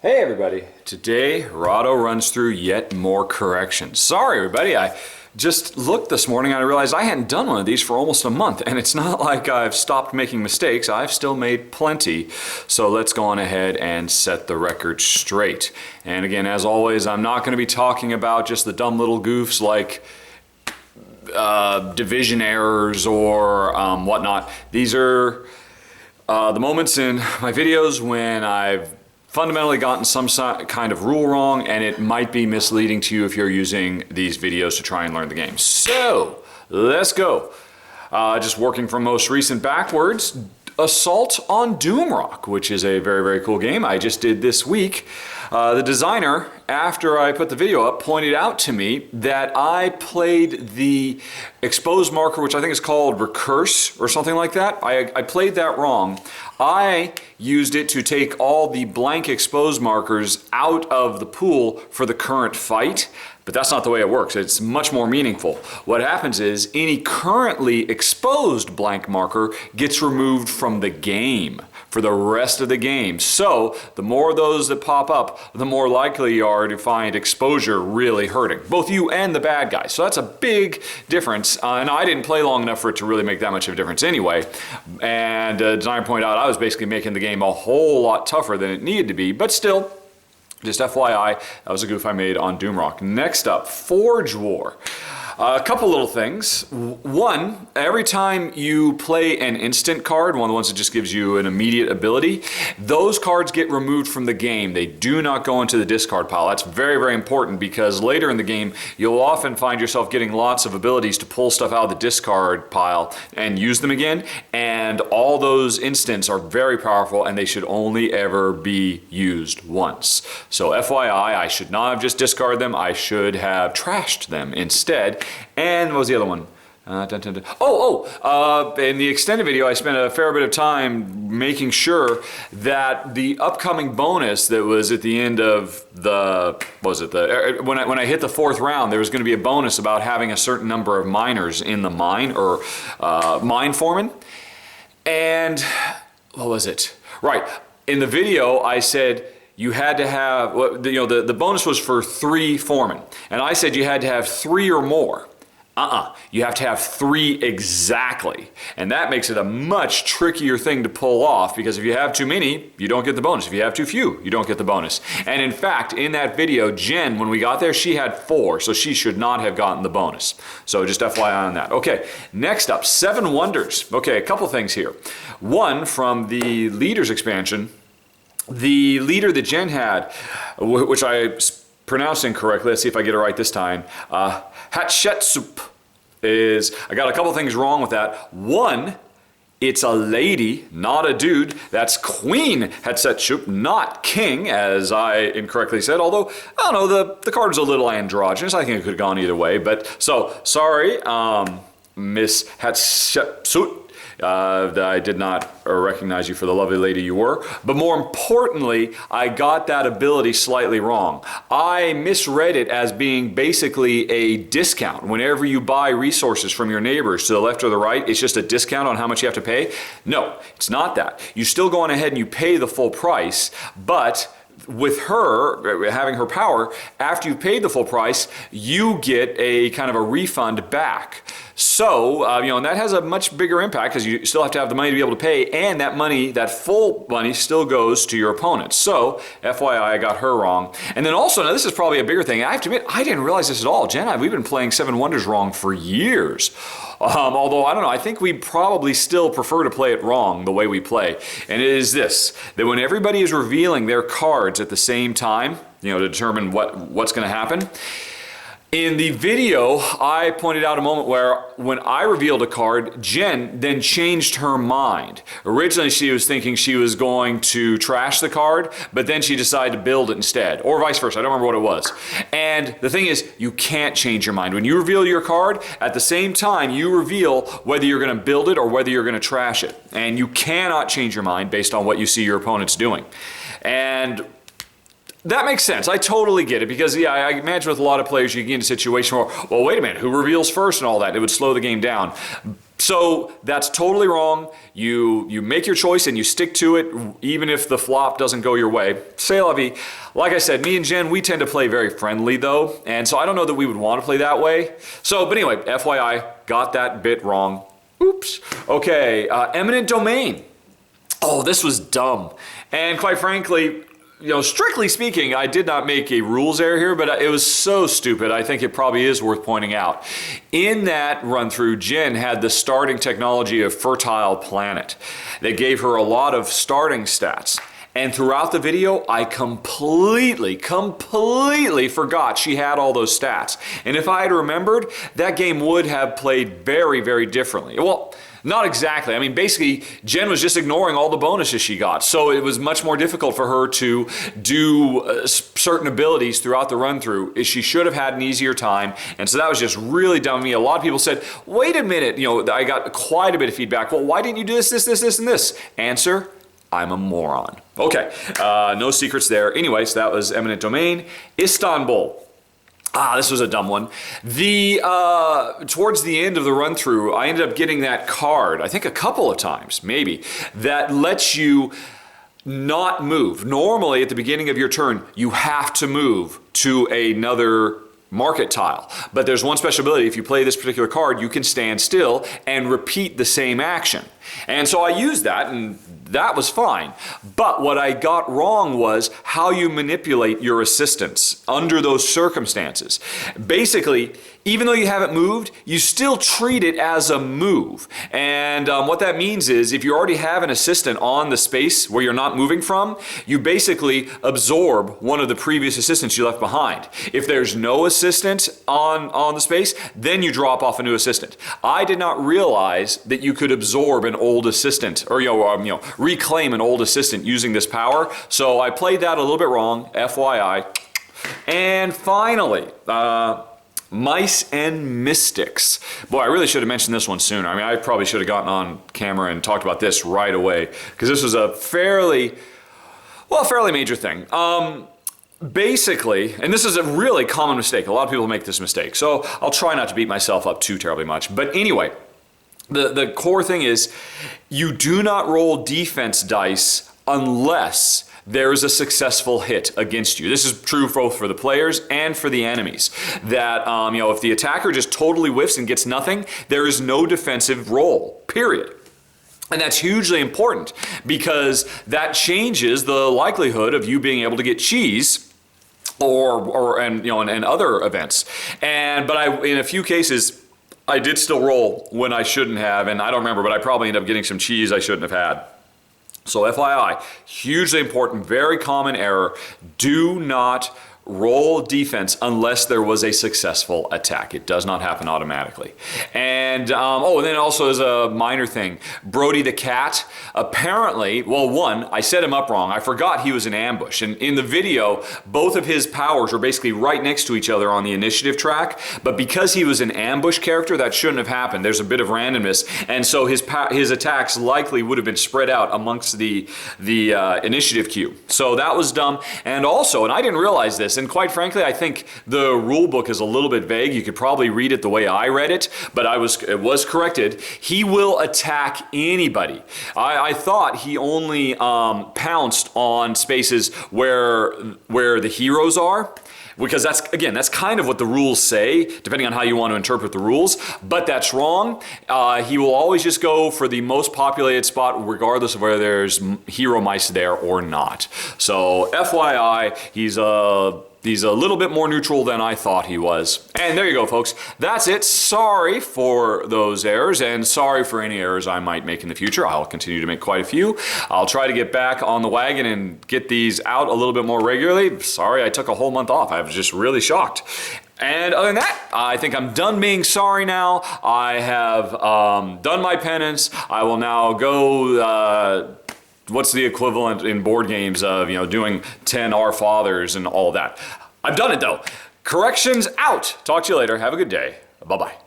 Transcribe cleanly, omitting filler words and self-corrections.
Hey everybody, today Rahdo runs through yet more corrections. Sorry everybody, I just looked this morning and I realized I hadn't done one of these for almost a month, and it's not like I've stopped making mistakes. I've still made plenty. So let's go on ahead and set the record straight. And again, as always, I'm not going to be talking about just the dumb little goofs like division errors or whatnot. These are the moments in my videos when I've fundamentally gotten some kind of rule wrong, and it might be misleading to you if you're using these videos to try and learn the game. So let's go. Just working from most recent backwards, Assault on Doomrock, which is a very, very cool game I just did this week. The designer, after I put the video up, pointed out to me that I played the exposed marker, which I think is called recurse or something like that. I played that wrong. I used it to take all the blank exposed markers out of the pool for the current fight, but that's not the way it works. It's much more meaningful. What happens is any currently exposed blank marker gets removed from the game for the rest of the game. So the more of those that pop up, the more likely you are to find exposure really hurting both you and the bad guy. So that's a big difference, and I didn't play long enough for it to really make that much of a difference anyway. And designer pointed out I was basically making the game a whole lot tougher than it needed to be, but still, just FYI, that was a goof I made on Doomrock. Next up, Forge War. A couple little things. One, every time you play an instant card, one of the ones that just gives you an immediate ability, those cards get removed from the game. They do not go into the discard pile. That's very, very important because later in the game, you'll often find yourself getting lots of abilities to pull stuff out of the discard pile and use them again. And all those instants are very powerful, and they should only ever be used once. So FYI, I should not have just discarded them. I should have trashed them instead. And what was the other one? In the extended video, I spent a fair bit of time making sure that the upcoming bonus that was at the end of the, when I hit the fourth round, there was going to be a bonus about having a certain number of miners in the mine, or mine foreman. And what was it? Right, in the video I said you had to have, the bonus was for 3 foremen, and I said you had to have 3 or more. You have to have 3 exactly, and that makes it a much trickier thing to pull off, because if you have too many, you don't get the bonus. If you have too few, you don't get the bonus. And in fact, in that video, Jen, when we got there, she had 4, so she should not have gotten the bonus. So just FYI on that. Okay, next up, 7 Wonders. Okay, a couple things here. One, from the Leaders expansion, the leader that Jen had, which I pronounced incorrectly, let's see if I get it right this time, Hatshepsut, I got a couple things wrong with that. One, it's a lady, not a dude. That's Queen Hatshepsut, not King, as I incorrectly said, although, I don't know, the card's a little androgynous. I think it could have gone either way, but, so, sorry, Miss Hatshepsut. I did not recognize you for the lovely lady you were. But more importantly, I got that ability slightly wrong. I misread it as being basically a discount. Whenever you buy resources from your neighbors to the left or the right, it's just a discount on how much you have to pay. No, it's not that. You still go on ahead and you pay the full price, but with her, having her power, after you've paid the full price, you get a kind of a refund back. So, and that has a much bigger impact because you still have to have the money to be able to pay, and that money, that full money, still goes to your opponent. So, FYI, I got her wrong. And then also, now this is probably a bigger thing. I have to admit, I didn't realize this at all. Jen and I, we've been playing 7 Wonders wrong for years. Although, I don't know, I think we probably still prefer to play it wrong the way we play. And it is this, that when everybody is revealing their cards at the same time, to determine what's going to happen, in the video, I pointed out a moment where when I revealed a card, Jen then changed her mind. Originally, she was thinking she was going to trash the card, but then she decided to build it instead, or vice versa. I don't remember what it was. And the thing is, you can't change your mind. When you reveal your card, at the same time, you reveal whether you're going to build it or whether you're going to trash it. And you cannot change your mind based on what you see your opponents doing. And that makes sense. I totally get it, because yeah, I imagine with a lot of players you get into a situation where, well, wait a minute, who reveals first and all that? It would slow the game down. So that's totally wrong. You make your choice and you stick to it, even if the flop doesn't go your way. C'est la vie. Like I said, me and Jen, we tend to play very friendly though, and so I don't know that we would want to play that way. So, but anyway, FYI, got that bit wrong. Oops. Okay, Eminent Domain. Oh, this was dumb. And quite frankly, strictly speaking, I did not make a rules error here, but it was so stupid, I think it probably is worth pointing out. In that run through, Jen had the starting technology of Fertile Planet that gave her a lot of starting stats. And throughout the video, I completely forgot she had all those stats. And if I had remembered, that game would have played very, very differently. Well, not exactly. I mean, basically, Jen was just ignoring all the bonuses she got. So it was much more difficult for her to do certain abilities throughout the run-through. She should have had an easier time. And so that was just really dumb of me. A lot of people said, wait a minute, I got quite a bit of feedback. Well, why didn't you do this, and this? Answer, I'm a moron. Okay, no secrets there. Anyways, that was Eminent Domain. Istanbul. This was a dumb one. Towards the end of the run through, I ended up getting that card, I think a couple of times, maybe, that lets you not move. Normally, at the beginning of your turn, you have to move to another market tile. But there's one special ability. If you play this particular card, you can stand still and repeat the same action. And so I used that, and that was fine. But what I got wrong was how you manipulate your assistants under those circumstances. Basically, even though you haven't moved, you still treat it as a move. And what that means is if you already have an assistant on the space where you're not moving from, you basically absorb one of the previous assistants you left behind. If there's no assistant on the space, then you drop off a new assistant. I did not realize that you could absorb an old assistant or reclaim an old assistant using this power. So I played that a little bit wrong, FYI. And finally, Mice and Mystics. Boy, I really should have mentioned this one sooner. I mean, I probably should have gotten on camera and talked about this right away because this was a fairly major thing. Basically, and this is a really common mistake. A lot of people make this mistake. So I'll try not to beat myself up too terribly much. But anyway, the core thing is you do not roll defense dice unless there is a successful hit against you. This is true both for the players and for the enemies. That, if the attacker just totally whiffs and gets nothing, there is no defensive roll, period. And that's hugely important because that changes the likelihood of you being able to get cheese and other events. But in a few cases, I did still roll when I shouldn't have, and I don't remember, but I probably ended up getting some cheese I shouldn't have had. So FYI, hugely important, very common error. Do not roll defense unless there was a successful attack. It does not happen automatically. And and then also as a minor thing, Brody the cat, apparently, one, I set him up wrong. I forgot he was in ambush. And in the video, both of his powers were basically right next to each other on the initiative track. But because he was an ambush character, that shouldn't have happened. There's a bit of randomness. And so his attacks likely would have been spread out amongst the initiative queue. So that was dumb. And also, and I didn't realize this, and quite frankly, I think the rule book is a little bit vague. You could probably read it the way I read it, but it was corrected. He will attack anybody. I thought he only pounced on spaces where the heroes are, because that's kind of what the rules say, depending on how you want to interpret the rules, but that's wrong. He will always just go for the most populated spot, regardless of whether there's hero mice there or not. So FYI, he's a little bit more neutral than I thought he was. And there you go, folks. That's it. Sorry for those errors, and sorry for any errors I might make in the future. I'll continue to make quite a few. I'll try to get back on the wagon and get these out a little bit more regularly. Sorry I took a whole month off. I was just really shocked. And other than that, I think I'm done being sorry now. I have done my penance. I will now go... what's the equivalent in board games of, doing 10 Our Fathers and all that? I've done it though. Corrections out. Talk to you later. Have a good day. Bye-bye.